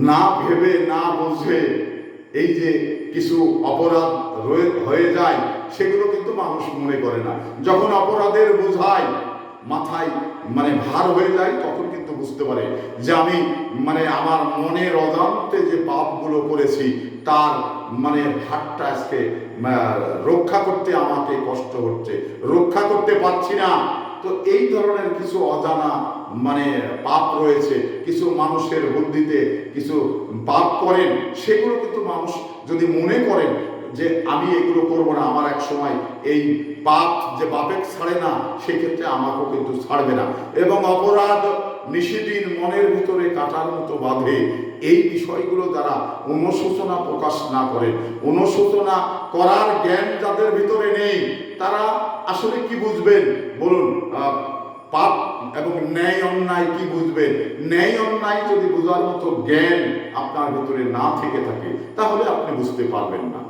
না ভেবে না বুঝে এই যে কিছু অপরাধ হয়ে যায়, সেগুলো কিন্তু মানুষ মনে করে না। যখন অপরাধের বোঝায় মাথায় ভার হয়ে যায়, তখন কিন্তু বুঝতে পারে যে আমি আমার মনের অজান্তে যে পাপগুলো করেছি তার ভারটা আজকে রক্ষা করতে আমাকে কষ্ট হচ্ছে, রক্ষা করতে পারছি না। তো এই ধরনের কিছু অজানা পাপ রয়েছে, কিছু মানুষের বুদ্ধিতে কিছু পাপ করেন, সেগুলো কিন্তু মানুষ যদি মনে করেন যে আমি এগুলো করব না, আমার এক সময় এই পাপ যে বাপেক ছাড়ে না, সেক্ষেত্রে আমাকেও কিন্তু ছাড়বে না, এবং অপরাধ নিশিদিন মনের ভিতরে কাটার মতো বাঁধে। এই বিষয়গুলো দ্বারা অনুশোচনা প্রকাশ না করে, অনুশোচনা করার জ্ঞান যাদের ভিতরে নেই, তারা আসলে কি বুঝবেন বলুন? পাপ এবং ন্যায় অন্যায় কি বুঝবেন? ন্যায় অন্যায় যদি বোঝার মতো জ্ঞান আপনার ভিতরে না থেকে থাকে, তাহলে আপনি বুঝতে পারবেন না।